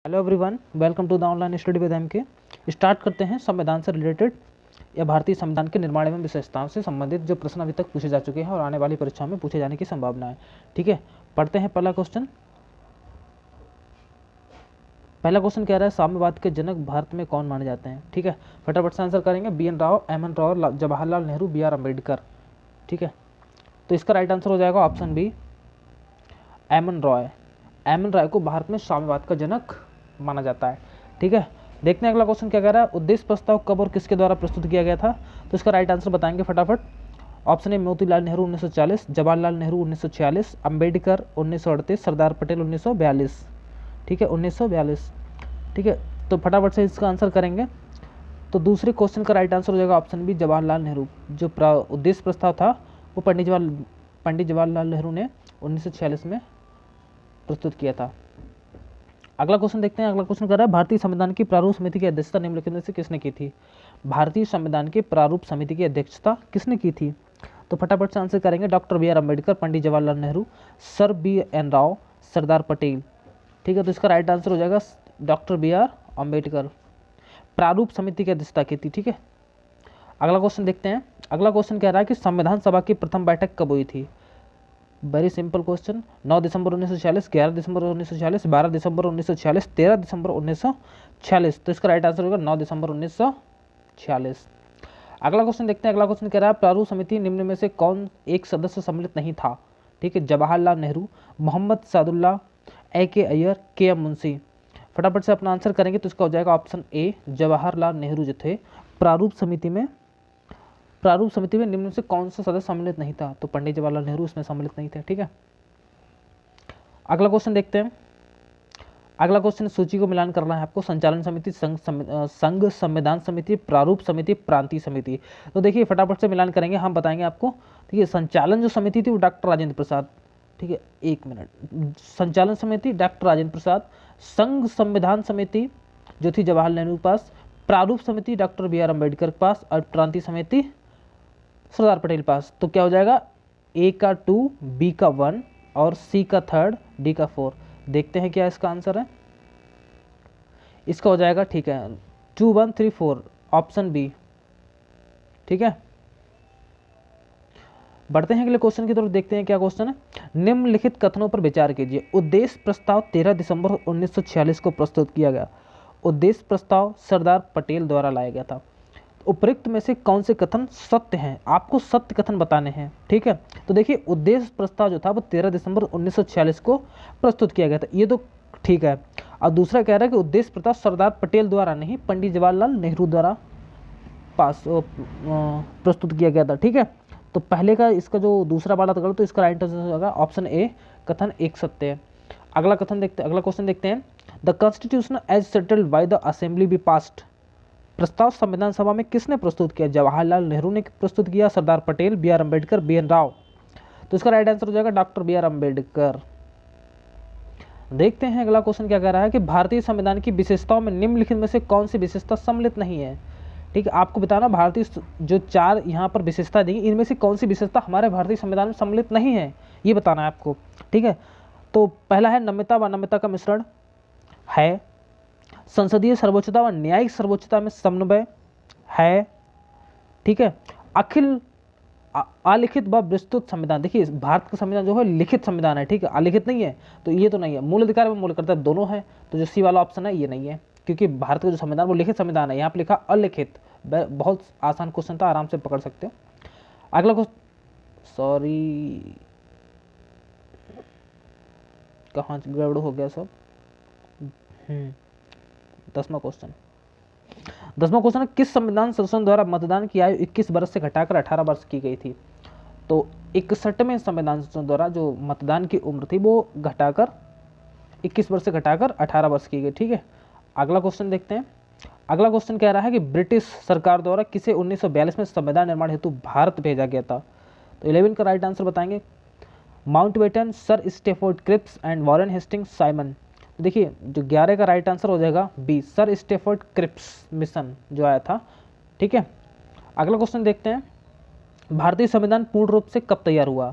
Hello everyone, welcome to the online study with M K. Start करते हैं संविधान से रिलेटेड या भारतीय संविधान के निर्माण एवं विशेषताओं से संबंधित जो प्रश्न अभी तक पूछे जा चुके हैं और आने वाली परीक्षाओं में पूछे जाने की संभावना है। ठीक है, पढ़ते हैं पहला क्वेश्चन। पहला क्वेश्चन कह रहा है साम्यवाद के जनक भारत में कौन माने जाते हैं। ठीक है, फटाफट से आंसर करेंगे। BN Rao, MN Rao, Jawaharlal Nehru, BR Ambedkar. ठीक है, तो इसका राइट आंसर हो जाएगा option B, MN Roy. MN Roy को भारत में साम्यवाद का जनक माना जाता है। ठीक है, देखते हैं अगला क्वेश्चन क्या कह रहा है। उद्देश्य प्रस्ताव कब और किसके द्वारा प्रस्तुत किया गया था, तो इसका राइट आंसर बताएंगे फटाफट। Option A Motilal Nehru 1940, Jawaharlal Nehru 1946, Ambedkar 1938, Sardar Patel 1942। ठीक है, 1942। ठीक है, तो फटाफट से इसका आंसर करेंगे। तो दूसरे क्वेश्चन का राइट आंसर हो जाएगा ऑप्शन बी, जवाहरलाल नेहरू। जो उद्देश्य प्रस्ताव था वो पंडित जवाहरलाल नेहरू ने 1946 में प्रस्तुत किया था। अगला क्वेश्चन देखते हैं। अगला क्वेश्चन कर रहा है भारतीय संविधान की प्रारूप समिति की अध्यक्षता निम्नलिखित में से किसने की थी। भारतीय संविधान की प्रारूप समिति की अध्यक्षता किसने की थी, तो फटाफट से आंसर करेंगे। Doctor BR Ambedkar, Pandit Jawaharlal Nehru, sir BN Rao, Sardar Patel. ठीक है, तो इसका राइट आंसर हो जाएगा डॉक्टर BR अम्बेडकर। प्रारूप समिति की अध्यक्षता की थी। ठीक है, अगला क्वेश्चन देखते हैं। अगला क्वेश्चन कह रहा है कि संविधान सभा की प्रथम बैठक कब हुई थी। Very simple question. 9 दिसंबर 1946, 11 दिसंबर 1946, 12 दिसंबर 1946, 13 दिसंबर 1946। तो इसका राइट आंसर होगा 9 दिसंबर 1946। अगला क्वेश्चन देखते हैं। अगला क्वेश्चन कह रहा है प्रारूप समिति निम्न में से कौन एक सदस्य सम्मिलित नहीं था। ठीक है, जवाहरलाल नेहरू, मोहम्मद सादुल्ला, AK अय्यर, KM मुंशी। फटाफट से अपना आंसर करेंगे तो इसका हो जाएगा ऑप्शन ए, जवाहरलाल नेहरू जो थे। प्रारूप समिति में निम्न से कौन सा सदस्य सम्मिलित नहीं था, तो पंडित जवाहरलाल नेहरू इसमें सम्मिलित नहीं थे। ठीक है, अगला क्वेश्चन देखते हैं। अगला क्वेश्चन सूची को मिलान करना है आपको। संचालन समिति, संघ संविधान समिति, प्रारूप समिति, प्रांतीय समिति। तो देखिए फटाफट से मिलान करेंगे, हम बताएंगे आपको। ठीक है, संचालन जो समिति थी वो डॉक्टर राजेंद्र प्रसाद। ठीक है, एक मिनट। संचालन समिति डॉक्टर राजेंद्र प्रसाद, संघ संविधान समिति जो थी जवाहरलाल नेहरू के पास, प्रारूप समिति डॉक्टर BR अम्बेडकर के पास, और प्रांतीय समिति सरदार पटेल पास। तो क्या हो जाएगा, A का 2, B का 1 और C का 3, D का 4। देखते हैं क्या इसका आंसर है। इसका हो जाएगा, ठीक है, 2 1 3 4, ऑप्शन बी। ठीक है, बढ़ते हैं अगले क्वेश्चन की तरफ। देखते हैं क्या क्वेश्चन है। निम्नलिखित कथनों पर विचार कीजिए। उद्देश्य प्रस्ताव 13 दिसंबर 1946 को प्रस्तुत किया गया। उद्देश्य प्रस्ताव सरदार पटेल द्वारा लाया गया था। उपयुक्त में से कौन से कथन सत्य हैं, आपको सत्य कथन बताने हैं। ठीक है, तो देखिए उद्देश्य प्रस्ताव जो था वो 13 दिसंबर 1946 को प्रस्तुत किया गया था, ये तो ठीक है। और दूसरा कह रहा है कि उद्देश्य प्रस्ताव सरदार पटेल द्वारा नहीं, पंडित जवाहरलाल नेहरू द्वारा प्रस्तुत किया गया था। ठीक है, तो पहले का इसका जो दूसरा वाला था, तो इसका राइट आंसर होगा ऑप्शन ए, कथन एक सत्य है। अगला क्वेश्चन देखते हैं। The constitution as settled by the assembly be passed. प्रस्ताव संविधान सभा में किसने प्रस्तुत किया। जवाहरलाल नेहरू ने प्रस्तुत किया, सरदार पटेल, BR अम्बेडकर, BN राव। तो इसका राइट आंसर हो जाएगा डॉक्टर BR अम्बेडकर। देखते हैं अगला क्वेश्चन क्या कह रहा है कि भारतीय संविधान की विशेषताओं में निम्नलिखित में से कौन सी विशेषता सम्मिलित नहीं है। ठीक है, आपको बताना भारतीय जो 4 यहाँ पर विशेषता दी, इनमें से कौन सी विशेषता हमारे भारतीय संविधान में सम्मिलित नहीं है, ये बताना है आपको। ठीक है, तो पहला है नम्यता व अनम्यता का मिश्रण है। संसदीय सर्वोच्चता व न्यायिक सर्वोच्चता में समन्वय है। ठीक है, अखिल अलिखित व विस्तृत संविधान। देखिए भारत का संविधान जो है लिखित संविधान है। ठीक है, अलिखित नहीं है, तो ये तो नहीं है। मूल अधिकार व मूल कर्तव्य दोनों है, तो जो सी वाला ऑप्शन है ये नहीं है, क्योंकि भारत का जो संविधान वो लिखित संविधान है। यहाँ पे लिखा अलिखित। बहुत आसान क्वेश्चन था, आराम से पकड़ सकते हो। अगला क्वेश्चन, सॉरी कहाँ गड़बड़ हो गया सब। 10वां क्वेश्चन है किस संविधान संशोधन द्वारा मतदान की आयु 21 वर्ष से घटाकर 18 वर्ष की गई थी। तो 61वें संविधान संशोधन द्वारा जो मतदान की उम्र थी वो घटाकर 21 वर्ष से घटाकर 18 वर्ष की गई। ठीक है, अगला क्वेश्चन देखते हैं। अगला क्वेश्चन कह रहा है कि ब्रिटिश सरकार द्वारा किसे 1942 में संविधान निर्माण हेतु भारत भेजा गया था। तो 11 का राइट आंसर बताएंगे। Mountbatten, sir Stafford Cripps and Warren Hastings Simon. देखिए जो 11 का राइट आंसर हो जाएगा B, sir Stafford Cripps mission जो आया था। ठीक है, अगला क्वेश्चन देखते हैं। भारतीय संविधान पूर्ण रूप से कब तैयार हुआ।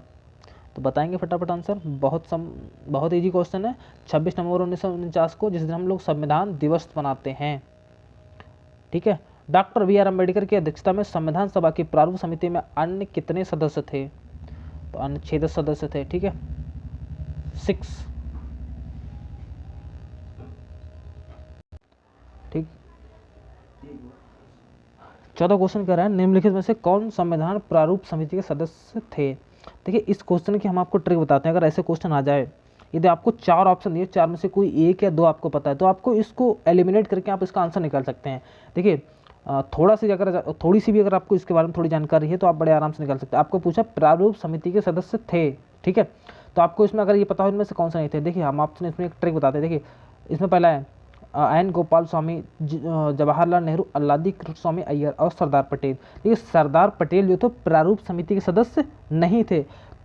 तो बताएंगे फटाफट आंसर। बहुत इजी क्वेश्चन है। 26 नवंबर 1949 को, जिस दिन हम लोग संविधान दिवस मनाते हैं, ठीक है। डॉक्टर बी आर अम्बेडकर की अध्यक्षता में संविधान सभा की प्रारूप समिति में अन्य कितने सदस्य थे? तो अन्य 6 सदस्य थे, ठीक है, 6, ठीक। 14 क्वेश्चन कह रहा है, निम्नलिखित में से कौन संविधान प्रारूप समिति के सदस्य थे? देखिए इस क्वेश्चन की हम आपको ट्रिक बताते हैं। अगर ऐसे क्वेश्चन आ जाए, यदि आपको 4 ऑप्शन दिए, 4 में से कोई 1 या 2 आपको पता है, तो आपको इसको एलिमिनेट करके आप इसका आंसर निकाल सकते हैं। देखिए थोड़ी सी भी अगर आपको इसके बारे में थोड़ी जानकारी है तो आप बड़े आराम से निकाल सकते हैं। आपको पूछा प्रारूप समिति के सदस्य थे, ठीक है, तो आपको इसमें अगर ये पता हो इनमें से कौन सा नहीं थे, देखिए हम आपसे इसमें एक ट्रिक बताते हैं। देखिए इसमें पहला है एन गोपाल स्वामी, जवाहरलाल नेहरू, अल्लादी कृष्ण स्वामी अय्यर और सरदार पटेल। देखिए सरदार पटेल जो थे प्रारूप समिति के सदस्य नहीं थे,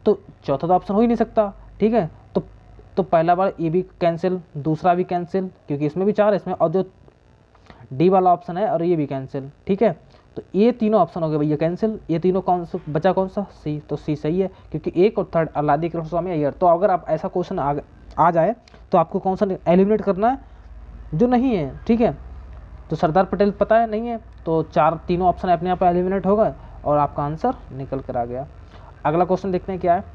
तो चौथा तो ऑप्शन हो ही नहीं सकता, ठीक है। तो पहला बार ये भी कैंसिल, दूसरा भी कैंसिल, क्योंकि इसमें भी 4 है इसमें, और जो डी वाला ऑप्शन है और ये भी कैंसिल, ठीक है। तो ये तीनों ऑप्शन हो गए भैया कैंसिल। ये तीनों कौन सा बचा, कौन सा? सी। तो सी सही है, क्योंकि 1 और 3 अल्लादी कृष्ण स्वामी अय्यर। तो अगर आप ऐसा क्वेश्चन आ जाए तो आपको कौन सा एलिमिनेट करना है? जो नहीं है, ठीक है। तो सरदार पटेल पता है नहीं है, तो तीनों ऑप्शन अपने आप एलिमिनेट होगा और आपका आंसर निकल कर आ गया। अगला क्वेश्चन देखते हैं क्या है।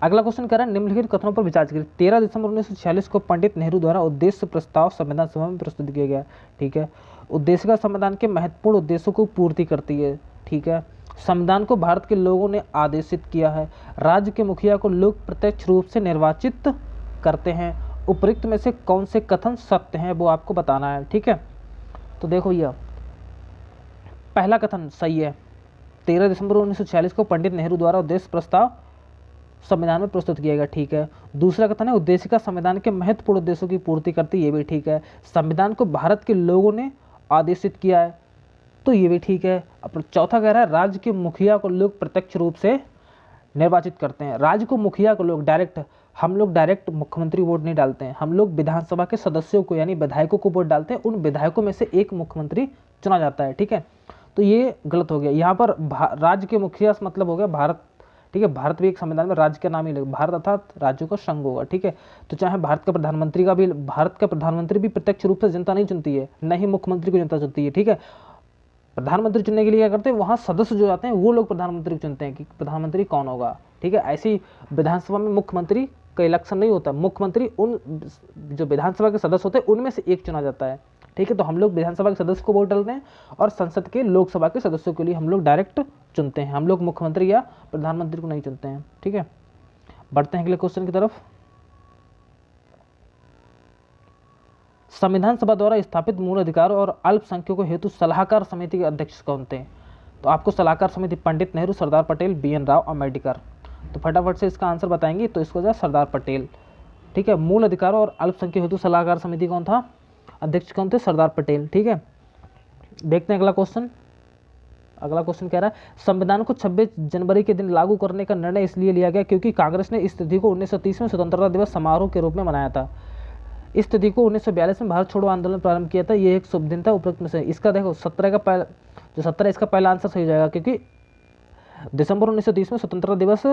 अगला क्वेश्चन कह रहा है, निम्नलिखित कथनों पर विचार कीजिए। 13 दिसंबर 1946 को पंडित नेहरू द्वारा उद्देश्य प्रस्ताव संविधान सभा में प्रस्तुत किया गया, ठीक है। उद्देशिका संविधान के महत्वपूर्ण उद्देश्यों को पूर्ति करती है, ठीक है। संविधान को भारत के लोगों ने आदेशित किया है। राज्य के मुखिया को लोग प्रत्यक्ष रूप से निर्वाचित करते हैं। उपयुक्त में से कौन से कथन सत्य हैं वो आपको बताना है, ठीक है। तो देखो यह पहला कथन सही है, 13 दिसंबर 1946 को पंडित नेहरू द्वारा उद्देश्य प्रस्ताव संविधान में प्रस्तुत किया गया, ठीक है। दूसरा कथन है उद्देशिका संविधान के महत्वपूर्ण उद्देश्यों की पूर्ति करती, ये भी ठीक है। संविधान को भारत के लोगों ने आदेशित किया है, तो ये भी ठीक है। अब चौथा कह रहा है राज्य के मुखिया को लोग प्रत्यक्ष रूप से निर्वाचित करते हैं। राज्य को मुखिया को लोग हम लोग डायरेक्ट मुख्यमंत्री वोट नहीं डालते हैं, हम लोग विधानसभा के सदस्यों को यानी विधायकों को वोट डालते हैं। उन विधायकों में से एक मुख्यमंत्री चुना जाता है, ठीक है। तो ये गलत हो गया। यहाँ पर राज्य के मुखिया मतलब हो गया भारत, ठीक है। भारत भी एक संविधान में राज्य का नाम ही लगे, भारत अर्थात राज्यों का संघ होगा, ठीक है। तो चाहे भारत का प्रधानमंत्री भी प्रत्यक्ष रूप से जनता नहीं चुनती है, न ही मुख्यमंत्री को जनता चुनती है, ठीक है। प्रधानमंत्री चुनने के लिए क्या करते हैं, वहाँ सदस्य जो जाते हैं वो लोग प्रधानमंत्री चुनते हैं कि प्रधानमंत्री कौन होगा, ठीक है। ऐसी विधानसभा में मुख्यमंत्री का इलेक्शन नहीं होता, मुख्यमंत्री उन जो विधानसभा के सदस्य होते हैं उनमें से एक चुना जाता है, ठीक है। तो हम लोग विधानसभा के सदस्य को वोट डालते हैं और संसद के लोकसभा के सदस्यों के लिए हम लोग डायरेक्ट चुनते हैं, हम लोग मुख्यमंत्री या प्रधानमंत्री को नहीं चुनते हैं, ठीक है। बढ़ते हैं अगले क्वेश्चन की तरफ। संविधान सभा द्वारा स्थापित मूल अधिकारों और अल्पसंख्यकों हेतु सलाहकार समिति के अध्यक्ष कौन थे? तो आपको सलाहकार समिति पंडित नेहरू, सरदार पटेल, BN राव, अम्बेडकर। तो फटाफट से इसका आंसर बताएंगे, तो इसको सरदार पटेल, ठीक है। मूल अधिकारों और अल्पसंख्यक हेतु सलाहकार समिति कौन था, अध्यक्ष कौन थे, सरदार पटेल, ठीक है। देखते हैं अगला क्वेश्चन। अगला क्वेश्चन कह रहा है संविधान को 26 जनवरी के दिन लागू करने का निर्णय इसलिए लिया गया क्योंकि कांग्रेस ने इस तिथि को 1930 में स्वतंत्रता दिवस समारोह के रूप में मनाया था। इस तिथि को 1942 में भारत छोड़ो आंदोलन प्रारंभ किया था। ये एक शुभ दिन था। उपरोक्त में से इसका देखो 17 इसका पहला आंसर सही हो जाएगा, क्योंकि दिसंबर 1930 में स्वतंत्रता दिवस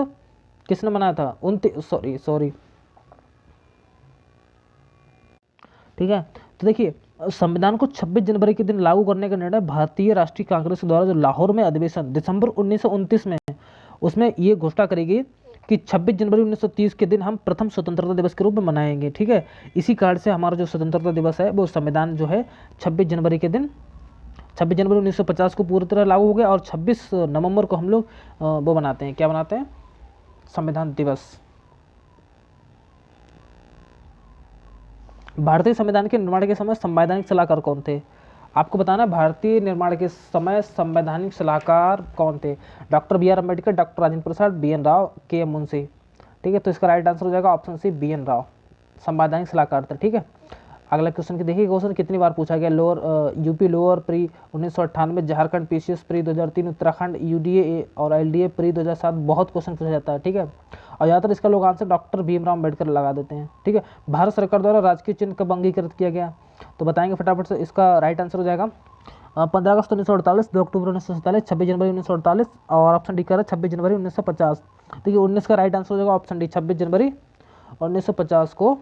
किसने मनाया था, सॉरी, ठीक है। तो देखिए संविधान को 26 जनवरी के दिन लागू करने का निर्णय भारतीय राष्ट्रीय कांग्रेस द्वारा जो लाहौर में अधिवेशन दिसंबर 1929 में उसमें ये घोषणा करेगी कि 26 जनवरी 1930 के दिन हम प्रथम स्वतंत्रता दिवस के रूप में मनाएंगे, ठीक है। इसी कारण से हमारा जो स्वतंत्रता दिवस है वो संविधान जो है 26 जनवरी के दिन 26 जनवरी 1950 को पूरी तरह लागू हो गया और 26 नवंबर को हम लोग वो बनाते हैं, क्या बनाते हैं, संविधान दिवस। भारतीय संविधान के निर्माण के समय संवैधानिक सलाहकार कौन थे? आपको बताना भारतीय निर्माण के समय संवैधानिक सलाहकार कौन थे? Doctor BR Ambedkar, doctor Rajendra Prasad, BN Rao, KM Munshi, ठीक है। तो इसका राइट आंसर हो जाएगा ऑप्शन सी, BN राव संवैधानिक सलाहकार थे, ठीक है। अगला क्वेश्चन की देखिए, क्वेश्चन कितनी बार पूछा गया। UP lower pre 1998, Jharkhand PCS pre 2003, Uttarakhand UDA और LDA प्री 2007। बहुत क्वेश्चन पूछा जाता है, ठीक है। और ज़्यादातर इसका लोग आंसर डॉक्टर भीमराव अम्बेडकर लगा देते हैं, ठीक है। भारत सरकार द्वारा राजकीय चिन्ह कब अंगीकृत किया गया? तो बताएंगे फटाफट से। इसका राइट आंसर हो जाएगा 15 अगस्त 1948, 2 अक्टूबर 1947, 26 जनवरी 1948 और ऑप्शन डी कह रहा है 26 जनवरी 1950। देखिए 19 का राइट आंसर हो जाएगा ऑप्शन डी 26 जनवरी 1950 को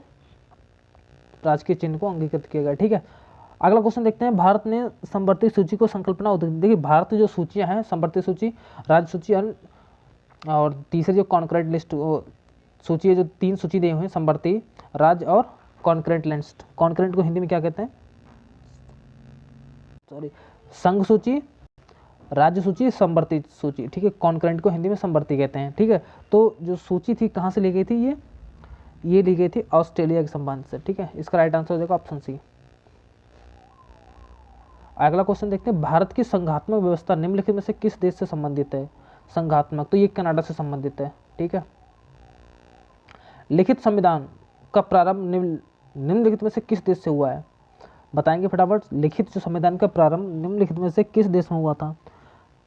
राजकीय चिन्ह को अंगीकृत किया गया। ठीक है, अगला क्वेश्चन देखते हैं। भारत ने संवर्ती सूची को संकल्पना देखिए भारत की जो सूचियां हैं, संवर्ती सूची, राज्य सूची और तीसरी जो कॉन्क्रेट लिस्ट सूची है, जो 3 सूची दी हुई है, संवर्ती, राज्य और कॉन्क्रेट लिस्ट। कॉन्क्रेट को हिंदी में क्या कहते हैं, सॉरी, संघ सूची, राज्य सूची, संवर्ती सूची। ठीक है, कॉन्करेंट को हिंदी में संवर्ती कहते हैं। ठीक है, तो जो सूची थी कहाँ से ली गई थी, ये ली गई थी ऑस्ट्रेलिया के संबंध से। ठीक है, इसका राइट आंसर हो जाएगा ऑप्शन सी। अगला क्वेश्चन देखते हैं। भारत की संघात्मक व्यवस्था निम्नलिखित में से किस देश से संबंधित है। संघात्मक, तो ये कनाडा से संबंधित है। ठीक है, लिखित संविधान का प्रारंभ निम्नलिखित में से किस देश से हुआ है, बताएंगे फटाफट। लिखित जो संविधान का प्रारंभ निम्नलिखित में से किस देश में हुआ था,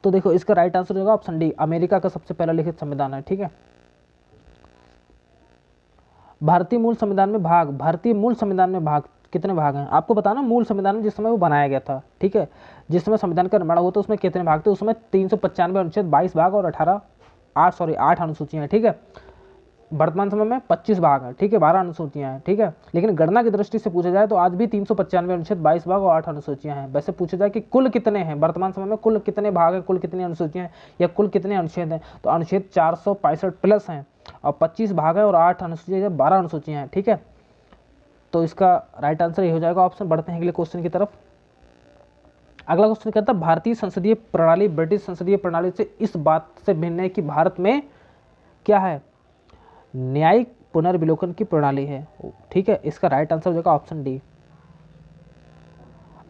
तो देखो इसका राइट आंसर होगा ऑप्शन डी, अमेरिका का सबसे पहला लिखित संविधान है। ठीक है, भारतीय मूल संविधान में भाग, भारतीय मूल संविधान में भाग कितने भाग हैं आपको बताना। मूल संविधान जिस समय वो बनाया गया था, ठीक है, जिस समय संविधान का निर्माण हुआ था उसमें कितने भाग थे, उसमें 395 अनुच्छेद, 22 भाग और 8 अनुसूचियां हैं। ठीक है, वर्तमान समय में 25 भाग है। ठीक है, 12 अनुसूचियां हैं। ठीक है, लेकिन गणना की दृष्टि से पूछा जाए तो आज भी 395 अनुच्छेद, 22 भाग और 8 अनुसूचियां हैं। वैसे पूछा जाए कि कुल कितने हैं वर्तमान समय में, कुल कितने भाग हैं, कुल कितनी अनुसूचियां हैं या कुल कितने अनुच्छेद हैं, तो अनुच्छेद 465 प्लस हैं और 25 भाग है और 8 अनुसूचियां, 12 अनुसूचियां हैं। ठीक है, तो इसका राइट आंसर ये हो जाएगा ऑप्शन। बढ़ते हैं अगले क्वेश्चन की तरफ। अगला क्वेश्चन कहता है भारतीय संसदीय प्रणाली ब्रिटिश संसदीय प्रणाली से इस बात से भिन्न है कि भारत में क्या है, न्यायिक पुनर्विलोकन की प्रणाली है। ठीक है, इसका राइट आंसर हो जाएगा ऑप्शन डी।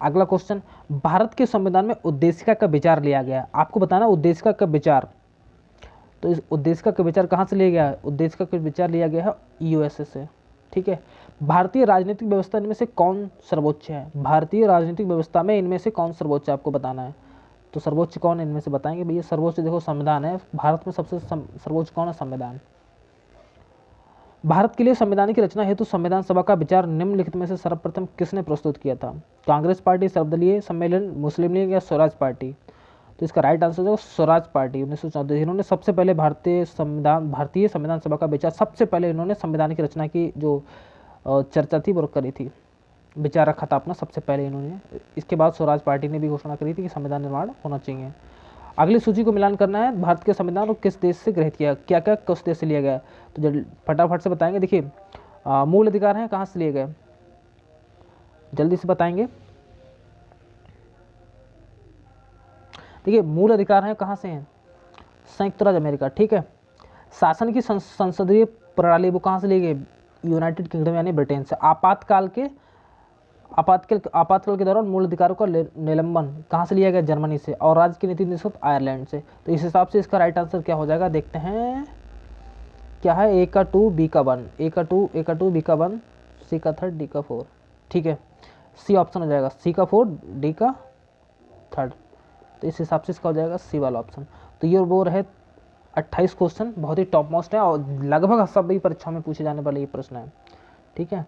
अगला क्वेश्चन, भारत के संविधान में उद्देशिका का विचार लिया गया, आपको बताना उद्देशिका का विचार। तो इस उद्देशिका का विचार कहां से लिया गया है, उद्देशिका का विचार लिया गया है यूएसए से। ठीक है, भारतीय राजनीतिक व्यवस्था इनमें से कौन सर्वोच्च है, भारतीय राजनीतिक व्यवस्था में इनमें से कौन सर्वोच्च है आपको बताना है। तो सर्वोच्च कौन इनमें से बताएंगे भैया। सर्वोच्च देखो संविधान है, भारत में सबसे सर्वोच्च कौन है, संविधान। भारत के लिए संविधान की रचना हेतु संविधान सभा का विचार निम्नलिखित में से सर्वप्रथम किसने प्रस्तुत किया था, कांग्रेस पार्टी, सर्वदलीय सम्मेलन, मुस्लिम लीग या स्वराज पार्टी। तो इसका राइट आंसर जो स्वराज पार्टी 1934, इन्होंने सबसे पहले भारतीय संविधान सभा का विचार, सबसे पहले इन्होंने संविधान की रचना की जो चर्चा थी वो करी थी, विचार रखा था अपना सबसे पहले इन्होंने। इसके बाद स्वराज पार्टी ने भी घोषणा करी थी कि संविधान निर्माण होना चाहिए। अगली सूची को मिलान करना है, भारत के संविधान को किस देश से ग्रहित किया, क्या क्या किस देश से लिया गया है, तो जल्दी फटाफट से बताएंगे। देखिए मूल अधिकार हैं कहाँ से लिए गए, जल्दी से बताएंगे। देखिए मूल अधिकार हैं कहाँ से हैं, संयुक्त राज्य अमेरिका। ठीक है, शासन की संसदीय प्रणाली वो कहाँ से ली गई, यूनाइटेड किंगडम यानी ब्रिटेन से। आपातकाल के दौरान मूल अधिकारों का निलंबन कहाँ से लिया गया, जर्मनी से। और राज्य की नीति निष्पत्ति आयरलैंड से। तो इस हिसाब से इसका राइट आंसर क्या हो जाएगा, देखते हैं क्या है। ए का 2 बी का 1, ए का 2 बी का 1, सी का 3 डी का 4। ठीक है, सी ऑप्शन हो जाएगा, सी का 4 डी का 3। तो इस हिसाब से इसका हो जाएगा सी वाला ऑप्शन। तो ये वो रहे 28 क्वेश्चन, बहुत ही टॉप मोस्ट है और लगभग सभी परीक्षाओं में पूछे जाने वाले ये प्रश्न है। ठीक है।